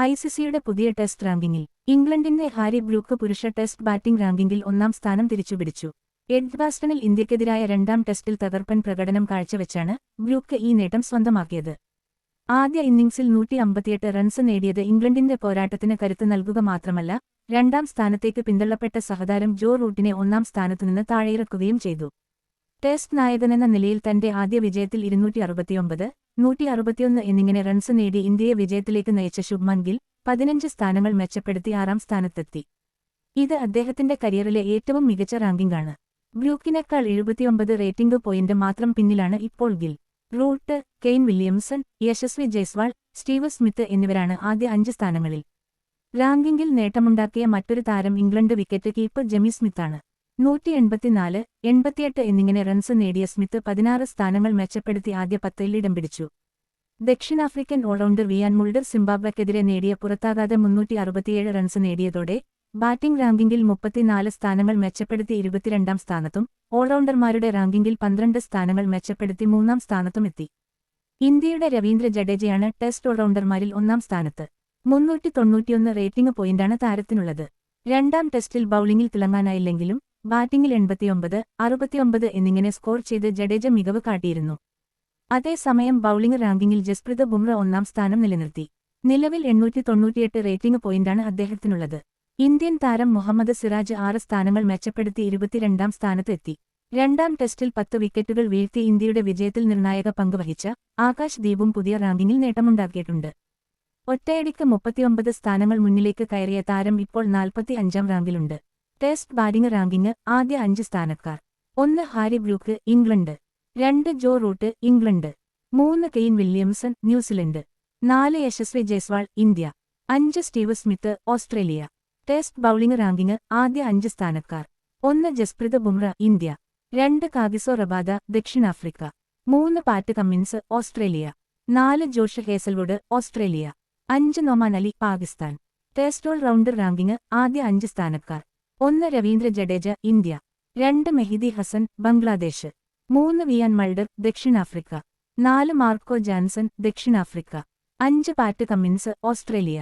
ഐസിസിയുടെ പുതിയ ടെസ്റ്റ് റാങ്കിങ്ങിൽ ഇംഗ്ലണ്ടിന്റെ ഹാരി ബ്രൂക്ക് പുരുഷ ടെസ്റ്റ് ബാറ്റിംഗ് റാങ്കിങ്ങിൽ ഒന്നാം സ്ഥാനം തിരിച്ചുപിടിച്ചു. എഡ്ജ്ബാസ്റ്റണിൽ ഇന്ത്യക്കെതിരായ രണ്ടാം ടെസ്റ്റിൽ തകർപ്പൻ പ്രകടനം കാഴ്ചവെച്ചാണ് ബ്രൂക്ക് ഈ നേട്ടം സ്വന്തമാക്കിയത്. ആദ്യ ഇന്നിംഗ്സിൽ 158 റൺസ് നേടിയത് ഇംഗ്ലണ്ടിന്റെ പോരാട്ടത്തിന് കരുത്ത് നൽകുക മാത്രമല്ല, രണ്ടാം സ്ഥാനത്തേക്ക് പിന്തള്ളപ്പെട്ട സഹതാരം ജോ റൂട്ടിനെ ഒന്നാം സ്ഥാനത്തുനിന്ന് താഴെയിറക്കുകയും ചെയ്തു. ടെസ്റ്റ് നായകനെന്ന നിലയിൽ തന്റെ ആദ്യ വിജയത്തിൽ 269, 161 എന്നിങ്ങനെ റൺസ് നേടി ഇന്ത്യയെ വിജയത്തിലേക്ക് നയിച്ച ശുഭ്മാൻ ഗിൽ 15 സ്ഥാനങ്ങൾ മെച്ചപ്പെടുത്തി 6ാം സ്ഥാനത്തെത്തി. ഇത് അദ്ദേഹത്തിന്റെ കരിയറിലെ ഏറ്റവും മികച്ച റാങ്കിംഗാണ്. ബ്രൂക്കിനേക്കാൾ 79 റേറ്റിംഗ് പോയിന്റ് മാത്രം പിന്നിലാണ് ഇപ്പോൾ Gill. Root, Kane Williamson, Yashasvi Jaiswal, Steve Smith എന്നിവരാണ് ആദ്യ 5 സ്ഥാനങ്ങളിൽ. റാങ്കിംഗിൽ നേട്ടമുണ്ടാക്കിയ മറ്റൊരു താരം ഇംഗ്ലണ്ട് വിക്കറ്റ് കീപ്പർ ജെമി സ്മിത്താണ്. 184, 88 എന്നിങ്ങനെ റൺസ് നേടിയ സ്മിത്ത് 16 സ്ഥാനങ്ങൾ മെച്ചപ്പെടുത്തി ആദ്യ 10-ൽ ഇടം പിടിച്ചു. ദക്ഷിണാഫ്രിക്കൻ ഓൾറൗണ്ടർ വിയാൻ മുൾഡർ സിംബാബ്വെക്കെതിരെ നേടിയ പുറത്താകാതെ 367 റൺസ് നേടിയതോടെ ബാറ്റിംഗ് റാങ്കിംഗിൽ 34 സ്ഥാനങ്ങൾ മെച്ചപ്പെടുത്തി 22ാം സ്ഥാനത്തും ഓൾറൗണ്ടർമാരുടെ റാങ്കിംഗിൽ 12 സ്ഥാനങ്ങൾ മെച്ചപ്പെടുത്തി 3ാം സ്ഥാനത്തും എത്തി. ഇന്ത്യയുടെ രവീന്ദ്ര ജഡേജയാണ് ടെസ്റ്റ് ഓൾറൗണ്ടർമാരിൽ 1ാം സ്ഥാനത്ത്. 391 റേറ്റിംഗ് പോയിന്റാണ് താരത്തിനുള്ളത്. രണ്ടാം ടെസ്റ്റിൽ ബൌളിംഗിൽ തിളങ്ങാനായില്ലെങ്കിലും ബാറ്റിംഗിൽ 89, 69 എന്നിങ്ങനെ സ്കോർ ചെയ്ത് ജഡേജ മികവ് കാട്ടിയിരുന്നു. അതേസമയം ബൌളിംഗ് റാങ്കിംഗിൽ ജസ്പ്രീത് ബുംറ 1ാം സ്ഥാനം നിലനിർത്തി. നിലവിൽ 898 റേറ്റിംഗ് പോയിന്റാണ് അദ്ദേഹത്തിനുള്ളത്. ഇന്ത്യൻ താരം മുഹമ്മദ് സിറാജ് 6 സ്ഥാനങ്ങൾ മെച്ചപ്പെടുത്തി 22ാം സ്ഥാനത്ത് എത്തി. രണ്ടാം ടെസ്റ്റിൽ 10 വിക്കറ്റുകൾ വീഴ്ത്തി ഇന്ത്യയുടെ വിജയത്തിൽ നിർണായക പങ്ക് വഹിച്ച ആകാശ് ദീപും പുതിയ റാങ്കിങ്ങിൽ നേട്ടമുണ്ടാക്കിയിട്ടുണ്ട്. ഒറ്റയടിക്ക് 39 സ്ഥാനങ്ങൾ മുന്നിലേക്ക് കയറിയ താരം ഇപ്പോൾ 45ാം റാങ്കിലുണ്ട്. ടെസ്റ്റ് ബാറ്റിംഗ് റാങ്കിംഗ് ആദ്യ 5 സ്ഥാനക്കാർ: 1 Harry Brook England, 2 Joe Root England, 3 Kane Williamson New Zealand, 4 Yashasvi Jaiswal India, 5 Steve Smith Australia. Test bowling ranking ആദ്യ 5 സ്ഥാനക്കാർ: 1 Jasprit Bumrah India, 2 Kagiso Rabada ദക്ഷിണാഫ്രിക്ക, 3 Pat Cummins Australia, 4 Josh Hazlewood Australia, 5 Noman Ali Pakistan. Test all rounder ranking ആദ്യ 5 സ്ഥാനക്കാർ: 1 Ravindra Jadeja India, 2 Mehidy Hasan Bangladesh, 3 വിയാൻ Mulder ദക്ഷിണാഫ്രിക്ക, 4 Marco Jansen ദക്ഷിണാഫ്രിക്ക, 5 പാറ്റ് Cummins Australia.